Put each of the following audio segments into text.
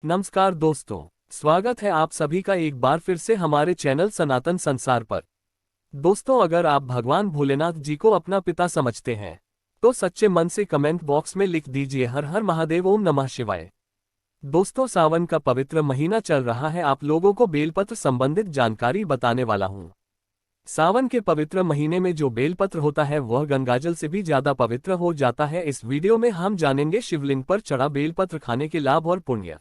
नमस्कार दोस्तों, स्वागत है आप सभी का एक बार फिर से हमारे चैनल सनातन संसार पर। दोस्तों, अगर आप भगवान भोलेनाथ जी को अपना पिता समझते हैं तो सच्चे मन से कमेंट बॉक्स में लिख दीजिए हर हर महादेव, ओम नमः शिवाय। दोस्तों, सावन का पवित्र महीना चल रहा है, आप लोगों को बेलपत्र संबंधित जानकारी बताने वाला हूं। सावन के पवित्र महीने में जो बेलपत्र होता है वह गंगाजल से भी ज्यादा पवित्र हो जाता है। इस वीडियो में हम जानेंगे शिवलिंग पर चढ़ा बेलपत्र खाने के लाभ और पुण्य।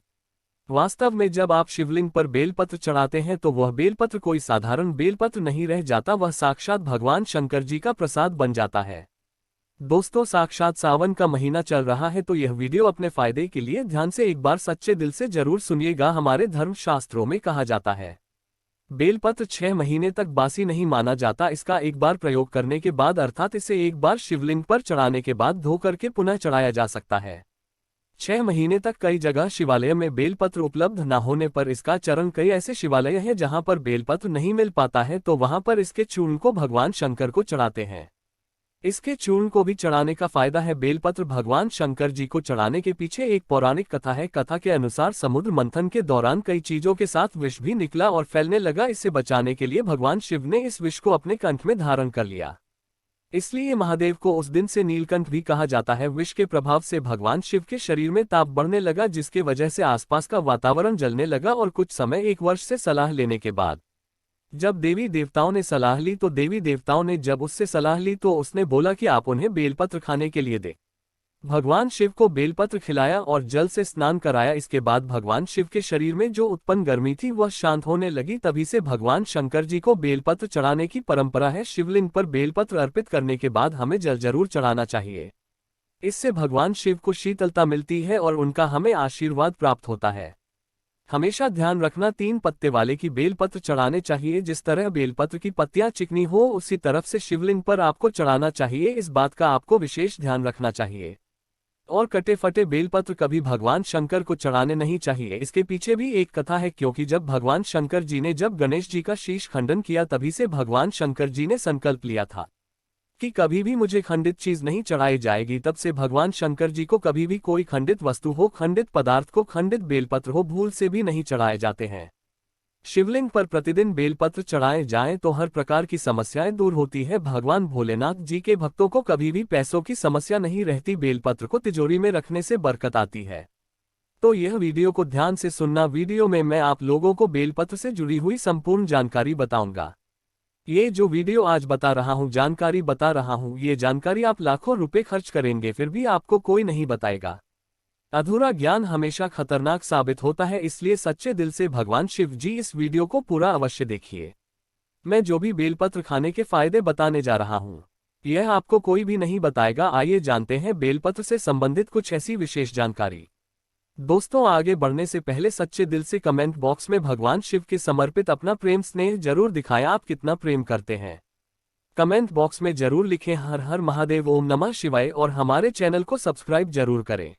वास्तव में जब आप शिवलिंग पर बेलपत्र चढ़ाते हैं तो वह बेलपत्र कोई साधारण बेलपत्र नहीं रह जाता, वह साक्षात भगवान शंकर जी का प्रसाद बन जाता है। दोस्तों, साक्षात सावन का महीना चल रहा है तो यह वीडियो अपने फायदे के लिए ध्यान से एक बार सच्चे दिल से जरूर सुनिएगा। हमारे धर्म शास्त्रों में कहा जाता है बेलपत्र 6 महीने तक बासी नहीं माना जाता। इसका एक बार प्रयोग करने के बाद अर्थात इसे एक बार शिवलिंग पर चढ़ाने के बाद धो करके पुनः चढ़ाया जा सकता है। 6 महीने तक कई जगह शिवालय में बेलपत्र उपलब्ध न होने पर इसका चरण, कई ऐसे शिवालय हैं जहां पर बेलपत्र नहीं मिल पाता है तो वहां पर इसके चूर्ण को भगवान शंकर को चढ़ाते हैं। इसके चूर्ण को भी चढ़ाने का फायदा है। बेलपत्र भगवान शंकर जी को चढ़ाने के पीछे एक पौराणिक कथा है। कथा के अनुसार समुद्र मंथन के दौरान कई चीजों के साथ विष भी निकला और फैलने लगा। इससे बचाने के लिए भगवान शिव ने इस विष को अपने कंठ में धारण कर लिया। इसलिए महादेव को उस दिन से नीलकंठ भी कहा जाता है। विष के प्रभाव से भगवान शिव के शरीर में ताप बढ़ने लगा, जिसके वजह से आसपास का वातावरण जलने लगा और कुछ समय, 1 वर्ष से सलाह लेने के बाद जब देवी देवताओं ने सलाह ली तो देवी देवताओं ने जब उससे सलाह ली तो उसने बोला कि आप उन्हें बेलपत्र खाने के लिए दे। भगवान शिव को बेलपत्र खिलाया और जल से स्नान कराया। इसके बाद भगवान शिव के शरीर में जो उत्पन्न गर्मी थी वह शांत होने लगी। तभी से भगवान शंकर जी को बेलपत्र चढ़ाने की परंपरा है। शिवलिंग पर बेलपत्र अर्पित करने के बाद हमें जल जरूर चढ़ाना चाहिए। इससे भगवान शिव को शीतलता मिलती है और उनका हमें आशीर्वाद प्राप्त होता है। हमेशा ध्यान रखना, 3 पत्ते वाले की बेलपत्र चढ़ाने चाहिए। जिस तरह बेलपत्र की पत्तियां चिकनी हो उसी तरफ से शिवलिंग पर आपको चढ़ाना चाहिए। इस बात का आपको विशेष ध्यान रखना चाहिए। और कटे फटे बेलपत्र कभी भगवान शंकर को चढ़ाने नहीं चाहिए। इसके पीछे भी एक कथा है, क्योंकि जब भगवान शंकर जी ने जब गणेश जी का शीश खंडन किया तभी से भगवान शंकर जी ने संकल्प लिया था कि कभी भी मुझे खंडित चीज नहीं चढ़ाई जाएगी। तब से भगवान शंकर जी को कभी भी कोई खंडित वस्तु हो, खंडित पदार्थ को, खंडित बेलपत्र हो, भूल से भी नहीं चढ़ाए जाते हैं। शिवलिंग पर प्रतिदिन बेलपत्र चढ़ाए जाएं तो हर प्रकार की समस्याएं दूर होती है। भगवान भोलेनाथ जी के भक्तों को कभी भी पैसों की समस्या नहीं रहती। बेलपत्र को तिजोरी में रखने से बरकत आती है। तो यह वीडियो को ध्यान से सुनना। वीडियो में मैं आप लोगों को बेलपत्र से जुड़ी हुई संपूर्ण जानकारी बताऊंगा। ये जो वीडियो आज बता रहा हूँ, जानकारी बता रहा हूँ, ये जानकारी आप लाखों रुपए खर्च करेंगे फिर भी आपको कोई नहीं बताएगा। अधूरा ज्ञान हमेशा खतरनाक साबित होता है, इसलिए सच्चे दिल से भगवान शिव जी इस वीडियो को पूरा अवश्य देखिए। मैं जो भी बेलपत्र खाने के फायदे बताने जा रहा हूँ यह आपको कोई भी नहीं बताएगा। आइए जानते हैं बेलपत्र से संबंधित कुछ ऐसी विशेष जानकारी। दोस्तों, आगे बढ़ने से पहले सच्चे दिल से कमेंट बॉक्स में भगवान शिव के समर्पित अपना प्रेम स्नेह जरूर दिखाएं। आप कितना प्रेम करते हैं कमेंट बॉक्स में जरूर लिखें हर हर महादेव, ओम नमः शिवाय, और हमारे चैनल को सब्सक्राइब जरूर करें।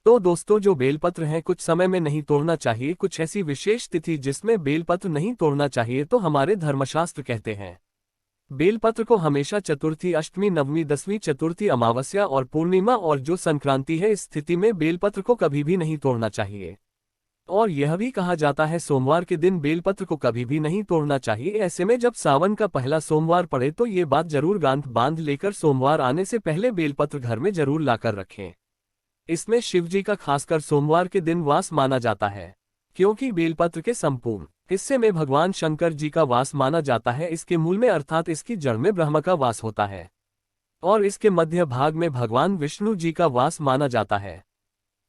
तो दोस्तों, जो बेलपत्र हैं कुछ समय में नहीं तोड़ना चाहिए। कुछ ऐसी विशेष तिथि जिसमें बेलपत्र नहीं तोड़ना चाहिए तो हमारे धर्मशास्त्र कहते हैं बेलपत्र को हमेशा चतुर्थी, अष्टमी, नवमी, 10वीं, चतुर्थी, अमावस्या और पूर्णिमा और जो संक्रांति है इस स्थिति में बेलपत्र को कभी भी नहीं तोड़ना चाहिए। और यह भी कहा जाता है सोमवार के दिन बेलपत्र को कभी भी नहीं तोड़ना चाहिए। ऐसे में जब सावन का पहला सोमवार पड़े तो ये बात जरूर गांठ बांध लेकर सोमवार आने से पहले बेलपत्र घर में जरूर लाकर रखें। इसमें शिवजी का खासकर सोमवार के दिन वास माना जाता है, क्योंकि बेलपत्र के संपूर्ण हिस्से में भगवान शंकर जी का वास माना जाता है। इसके मूल में अर्थात इसकी जड़ में ब्रह्म का वास होता है और इसके मध्य भाग में भगवान विष्णु जी का वास माना जाता है।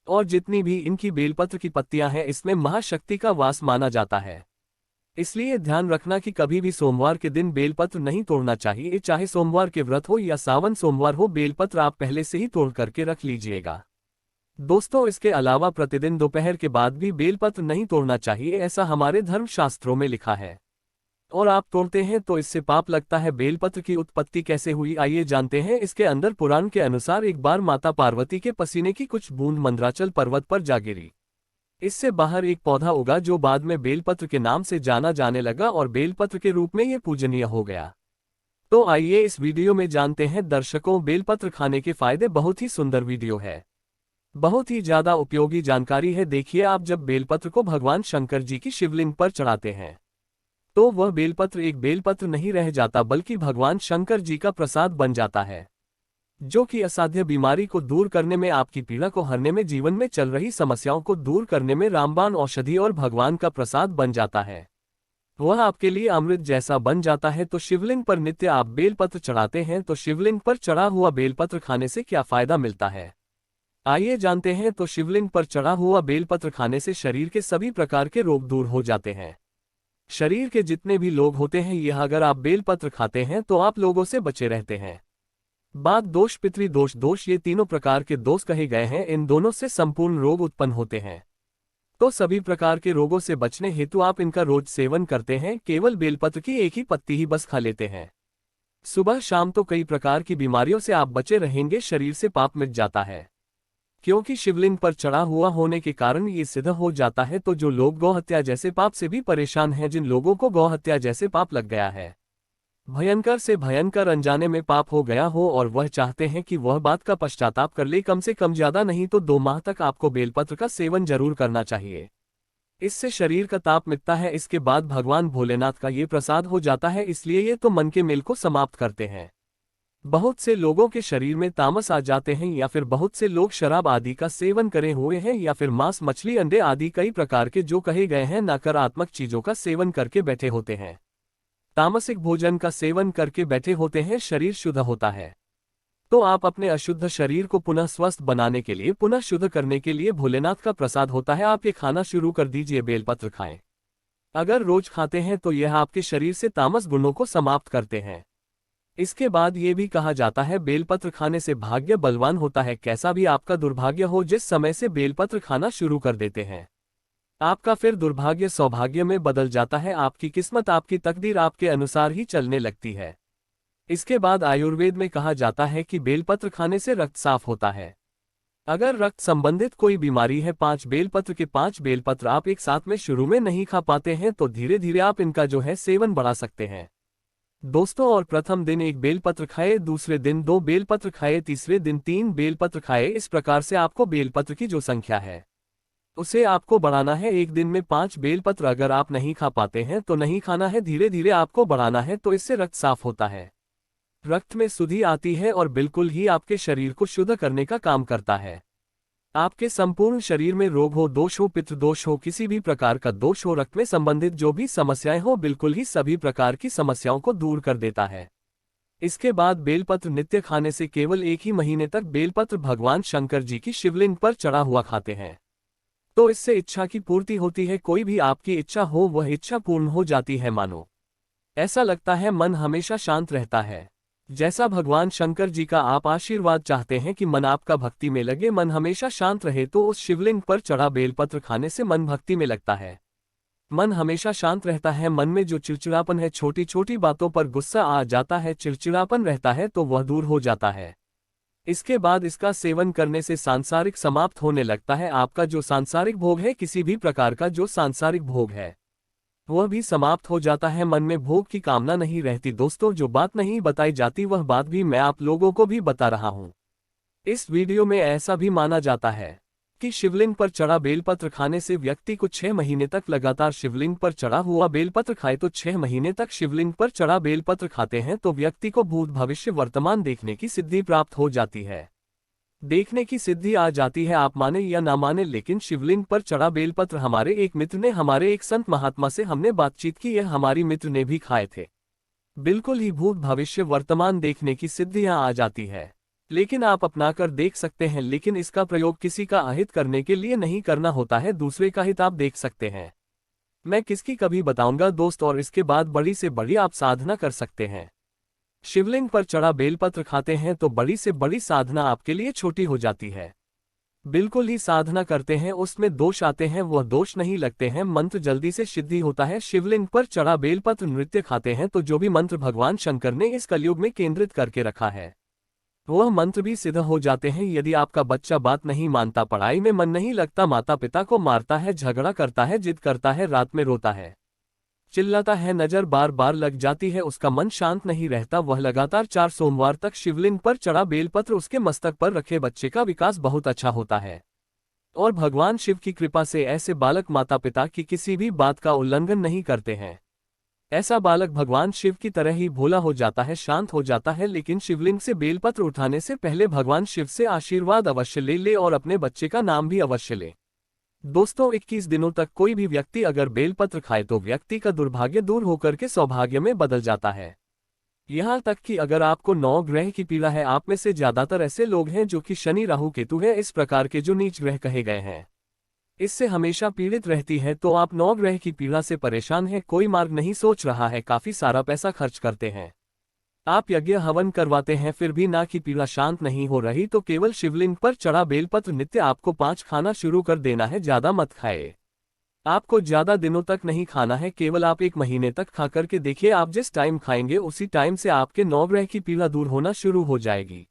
और जितनी भी इनकी बेलपत्र की पत्तियां हैं इसमें महाशक्ति का वास माना जाता है। इसलिए ध्यान रखना कि कभी भी सोमवार के दिन बेलपत्र नहीं तोड़ना चाहिए। चाहे सोमवार के व्रत हो या सावन सोमवार हो, बेलपत्र आप पहले से ही तोड़ करके रख लीजिएगा। दोस्तों, इसके अलावा प्रतिदिन दोपहर के बाद भी बेलपत्र नहीं तोड़ना चाहिए, ऐसा हमारे धर्म शास्त्रों में लिखा है। और आप तोड़ते हैं तो इससे पाप लगता है। बेलपत्र की उत्पत्ति कैसे हुई, आइए जानते हैं। इसके अंदर पुराण के अनुसार एक बार माता पार्वती के पसीने की कुछ बूंद मंदराचल पर्वत पर जा गिरी। इससे बाहर एक पौधा उगा जो बाद में बेलपत्र के नाम से जाना जाने लगा और बेलपत्र के रूप में ये पूजनीय हो गया। तो आइए इस वीडियो में जानते हैं दर्शकों, बेलपत्र खाने के फायदे। बहुत ही सुंदर वीडियो है। बहुत ही ज्यादा उपयोगी जानकारी है। देखिए, आप जब बेलपत्र को भगवान शंकर जी की शिवलिंग पर चढ़ाते हैं तो वह बेलपत्र एक बेलपत्र नहीं रह जाता, बल्कि भगवान शंकर जी का प्रसाद बन जाता है, जो कि असाध्य बीमारी को दूर करने में, आपकी पीड़ा को हरने में, जीवन में चल रही समस्याओं को दूर करने में रामबाण औषधि और भगवान का प्रसाद बन जाता है। वह आपके लिए अमृत जैसा बन जाता है। तो शिवलिंग पर नित्य आप बेलपत्र चढ़ाते हैं, तो शिवलिंग पर चढ़ा हुआ बेलपत्र खाने से क्या फायदा मिलता है, आइए जानते हैं। तो शिवलिंग पर चढ़ा हुआ बेलपत्र खाने से शरीर के सभी प्रकार के रोग दूर हो जाते हैं। शरीर के जितने भी लोग होते हैं, यह अगर आप बेलपत्र खाते हैं तो आप लोगों से बचे रहते हैं। बात दोष, पितृदोष, दोष, ये तीनों प्रकार के दोष कहे गए हैं। इन दोनों से संपूर्ण रोग उत्पन्न होते हैं। तो सभी प्रकार के रोगों से बचने हेतु आप इनका रोज सेवन करते हैं। केवल बेलपत्र की एक ही पत्ती ही बस खा लेते हैं सुबह शाम, तो कई प्रकार की बीमारियों से आप बचे रहेंगे। शरीर से पाप मिट जाता है, क्योंकि शिवलिंग पर चढ़ा हुआ होने के कारण ये सिद्ध हो जाता है। तो जो लोग गौहत्या जैसे पाप से भी परेशान हैं, जिन लोगों को गौहत्या जैसे पाप लग गया है, भयंकर से भयंकर अनजाने में पाप हो गया हो, और वह चाहते हैं कि वह बात का पश्चाताप कर ले, कम से कम ज्यादा नहीं तो 2 माह तक आपको बेलपत्र का सेवन जरूर करना चाहिए। इससे शरीर का ताप मिटता है। इसके बाद भगवान भोलेनाथ का ये प्रसाद हो जाता है, इसलिए ये तो मन के मेल को समाप्त करते हैं। बहुत से लोगों के शरीर में तामस आ जाते हैं, या फिर बहुत से लोग शराब आदि का सेवन करे हुए हैं, या फिर मांस, मछली, अंडे आदि कई प्रकार के जो कहे गए हैं नकारात्मक चीजों का सेवन करके बैठे होते हैं। तामसिक भोजन का सेवन करके बैठे होते हैं। शरीर शुद्ध होता है तो आप अपने अशुद्ध शरीर को पुनः स्वस्थ बनाने के लिए, पुनः शुद्ध करने के लिए भोलेनाथ का प्रसाद होता है। आप ये खाना शुरू कर दीजिए, बेलपत्र खाएं। अगर रोज खाते हैं तो यह आपके शरीर से तामस गुणों को समाप्त करते हैं। इसके बाद ये भी कहा जाता है, बेलपत्र खाने से भाग्य बलवान होता है। कैसा भी आपका दुर्भाग्य हो, जिस समय से बेलपत्र खाना शुरू कर देते हैं, आपका फिर दुर्भाग्य सौभाग्य में बदल जाता है। आपकी किस्मत, आपकी तकदीर आपके अनुसार ही चलने लगती है। इसके बाद आयुर्वेद में कहा जाता है कि बेलपत्र खाने से रक्त साफ होता है। अगर रक्त संबंधित कोई बीमारी है, 5 बेलपत्र के 5 बेलपत्र आप एक साथ में शुरू में नहीं खा पाते हैं, तो धीरे धीरे आप इनका जो है सेवन बढ़ा सकते हैं दोस्तों। और प्रथम दिन 1 बेलपत्र खाए, दूसरे दिन 2 बेलपत्र खाए, तीसरे दिन 3 बेलपत्र खाए। इस प्रकार से आपको बेलपत्र की जो संख्या है उसे आपको बढ़ाना है। एक दिन में 5 बेलपत्र अगर आप नहीं खा पाते हैं तो नहीं खाना है, धीरे धीरे आपको बढ़ाना है। तो इससे रक्त साफ होता है, रक्त में शुद्धि आती है, और बिल्कुल ही आपके शरीर को शुद्ध करने का काम करता है। आपके संपूर्ण शरीर में रोग हो, दोष हो, पितृदोष हो, किसी भी प्रकार का दोष हो, रक्त में संबंधित जो भी समस्याएं हो, बिल्कुल ही सभी प्रकार की समस्याओं को दूर कर देता है। इसके बाद बेलपत्र नित्य खाने से केवल 1 ही महीने तक बेलपत्र भगवान शंकर जी की शिवलिंग पर चढ़ा हुआ खाते हैं तो इससे इच्छा की पूर्ति होती है। कोई भी आपकी इच्छा हो, वह इच्छा पूर्ण हो जाती है। मानो ऐसा लगता है मन हमेशा शांत रहता है। जैसा भगवान शंकर जी का आप आशीर्वाद चाहते हैं कि मन आपका भक्ति में लगे, मन हमेशा शांत रहे, तो उस शिवलिंग पर चढ़ा बेलपत्र खाने से मन भक्ति में लगता है। मन हमेशा शांत रहता है। मन में जो चिड़चिड़ापन है, छोटी छोटी बातों पर गुस्सा आ जाता है, चिड़चिड़ापन रहता है, तो वह दूर हो जाता है। इसके बाद इसका सेवन करने से सांसारिक समाप्त होने लगता है। आपका जो सांसारिक भोग है, किसी भी प्रकार का जो सांसारिक भोग है, वह भी समाप्त हो जाता है। मन में भोग की कामना नहीं रहती। दोस्तों, जो बात नहीं बताई जाती वह बात भी मैं आप लोगों को भी बता रहा हूं। इस वीडियो में ऐसा भी माना जाता है कि शिवलिंग पर चढ़ा बेलपत्र खाने से व्यक्ति को 6 महीने तक लगातार शिवलिंग पर चढ़ा हुआ बेलपत्र खाए, तो 6 महीने तक शिवलिंग पर चढ़ा बेलपत्र खाते हैं तो व्यक्ति को भूत भविष्य वर्तमान देखने की सिद्धि प्राप्त हो जाती है। देखने की सिद्धि आ जाती है, आप माने या ना माने, लेकिन शिवलिंग पर चढ़ा बेलपत्र हमारे एक मित्र ने, हमारे एक संत महात्मा से हमने बातचीत की, यह हमारी मित्र ने भी खाए थे। बिल्कुल ही भूत भविष्य वर्तमान देखने की सिद्धियां आ जाती है। लेकिन आप अपनाकर देख सकते हैं, लेकिन इसका प्रयोग किसी का अहित करने के लिए नहीं करना होता है, दूसरे का हित आप देख सकते हैं। मैं किसकी कभी बताऊंगा दोस्त। और इसके बाद बड़ी से बड़ी आप साधना कर सकते हैं। शिवलिंग पर चढ़ा बेलपत्र खाते हैं तो बड़ी से बड़ी साधना आपके लिए छोटी हो जाती है। बिल्कुल ही साधना करते हैं, उसमें दोष आते हैं, वह दोष नहीं लगते हैं, मंत्र जल्दी से सिद्धि होता है। शिवलिंग पर चढ़ा बेलपत्र नृत्य खाते हैं तो जो भी मंत्र भगवान शंकर ने इस कलयुग में केंद्रित करके रखा है, वह मंत्र भी सिद्ध हो जाते हैं। यदि आपका बच्चा बात नहीं मानता, पढ़ाई में मन नहीं लगता, माता पिता को मारता है, झगड़ा करता है, जिद करता है, रात में रोता है, चिल्लाता है, नजर बार बार लग जाती है, उसका मन शांत नहीं रहता। वह लगातार 4 सोमवार तक शिवलिंग पर चढ़ा बेलपत्र उसके मस्तक पर रखे। बच्चे का विकास बहुत अच्छा होता है और भगवान शिव की कृपा से ऐसे बालक माता पिता की किसी भी बात का उल्लंघन नहीं करते हैं। ऐसा बालक भगवान शिव की तरह ही भोला हो जाता है, शांत हो जाता है। लेकिन शिवलिंग से बेलपत्र उठाने से पहले भगवान शिव से आशीर्वाद अवश्य ले ले और अपने बच्चे का नाम भी अवश्य ले। दोस्तों, 21 दिनों तक कोई भी व्यक्ति अगर बेलपत्र खाए तो व्यक्ति का दुर्भाग्य दूर होकर के सौभाग्य में बदल जाता है। यहाँ तक कि अगर आपको 9 ग्रह की पीड़ा है, आप में से ज्यादातर ऐसे लोग हैं जो कि शनि राहु केतु है, इस प्रकार के जो नीच ग्रह कहे गए हैं, इससे हमेशा पीड़ित रहती है, तो आप 9 ग्रह की पीड़ा से परेशान हैं, कोई मार्ग नहीं सोच रहा है, काफी सारा पैसा खर्च करते हैं, आप यज्ञ हवन करवाते हैं, फिर भी ना की पीड़ा शांत नहीं हो रही, तो केवल शिवलिंग पर चढ़ा बेलपत्र नित्य आपको 5 खाना शुरू कर देना है। ज्यादा मत खाए, आपको ज्यादा दिनों तक नहीं खाना है, केवल आप 1 महीने तक खा करके देखिए। आप जिस टाइम खाएंगे उसी टाइम से आपके 9 ग्रह की पीड़ा दूर होना शुरू हो जाएगी।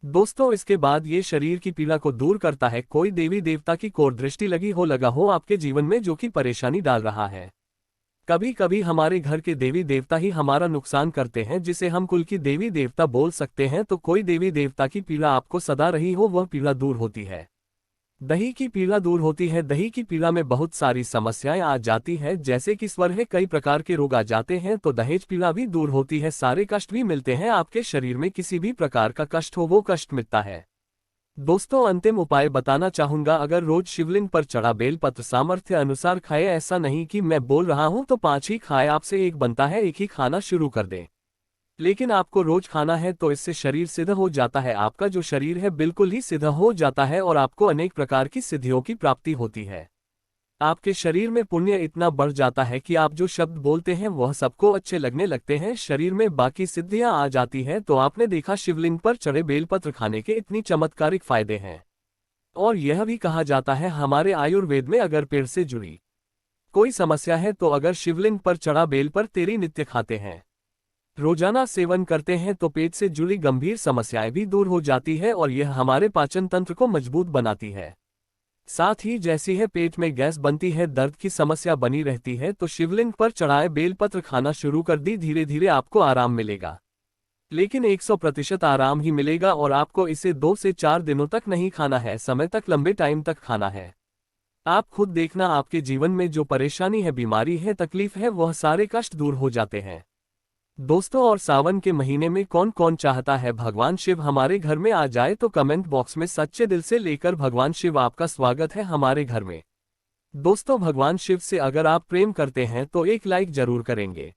दोस्तों, इसके बाद ये शरीर की पीड़ा को दूर करता है। कोई देवी देवता की कोर दृष्टि लगा हो आपके जीवन में जो कि परेशानी डाल रहा है। कभी कभी हमारे घर के देवी देवता ही हमारा नुकसान करते हैं, जिसे हम कुल की देवी देवता बोल सकते हैं। तो कोई देवी देवता की पीड़ा आपको सदा रही हो, वह पीड़ा दूर होती है। दही की पीड़ा दूर होती है। दही की पीड़ा में बहुत सारी समस्याएं आ जाती है, जैसे कि स्वर है, कई प्रकार के रोग आ जाते हैं, तो दहेज पीड़ा भी दूर होती है। सारे कष्ट भी मिलते हैं, आपके शरीर में किसी भी प्रकार का कष्ट हो वो कष्ट मिटता है। दोस्तों, अंतिम उपाय बताना चाहूंगा, अगर रोज शिवलिंग पर चढ़ा बेलपत्र सामर्थ्य अनुसार खाए। ऐसा नहीं कि मैं बोल रहा हूं तो 5 ही खाए, आपसे 1 बनता है, 1 ही खाना शुरू कर दें। लेकिन आपको रोज खाना है तो इससे शरीर सिद्ध हो जाता है, आपका जो शरीर है बिल्कुल ही सिद्ध हो जाता है और आपको अनेक प्रकार की सिद्धियों की प्राप्ति होती है। आपके शरीर में पुण्य इतना बढ़ जाता है कि आप जो शब्द बोलते हैं वह सबको अच्छे लगने लगते हैं, शरीर में बाकी सिद्धियां आ जाती हैं। तो आपने देखा शिवलिंग पर चढ़े बेलपत्र खाने के इतनी चमत्कारिक फायदे हैं। और यह भी कहा जाता है हमारे आयुर्वेद में, अगर पेड़ से जुड़ी कोई समस्या है तो अगर शिवलिंग पर चढ़ा बेल पर तेरी नित्य खाते हैं, रोजाना सेवन करते हैं, तो पेट से जुड़ी गंभीर समस्याएं भी दूर हो जाती है और यह हमारे पाचन तंत्र को मजबूत बनाती है। साथ ही जैसी है पेट में गैस बनती है, दर्द की समस्या बनी रहती है, तो शिवलिंग पर चढ़ाए बेलपत्र खाना शुरू कर दी, धीरे धीरे आपको आराम मिलेगा। लेकिन 100% आराम ही मिलेगा और आपको इसे 2 से 4 दिनों तक नहीं खाना है, समय तक, लंबे टाइम तक खाना है। आप खुद देखना, आपके जीवन में जो परेशानी है, बीमारी है, तकलीफ है, वह सारे कष्ट दूर हो जाते हैं। दोस्तों, और सावन के महीने में कौन कौन चाहता है भगवान शिव हमारे घर में आ जाए, तो कमेंट बॉक्स में सच्चे दिल से लेकर भगवान शिव आपका स्वागत है हमारे घर में। दोस्तों, भगवान शिव से अगर आप प्रेम करते हैं तो एक लाइक जरूर करेंगे।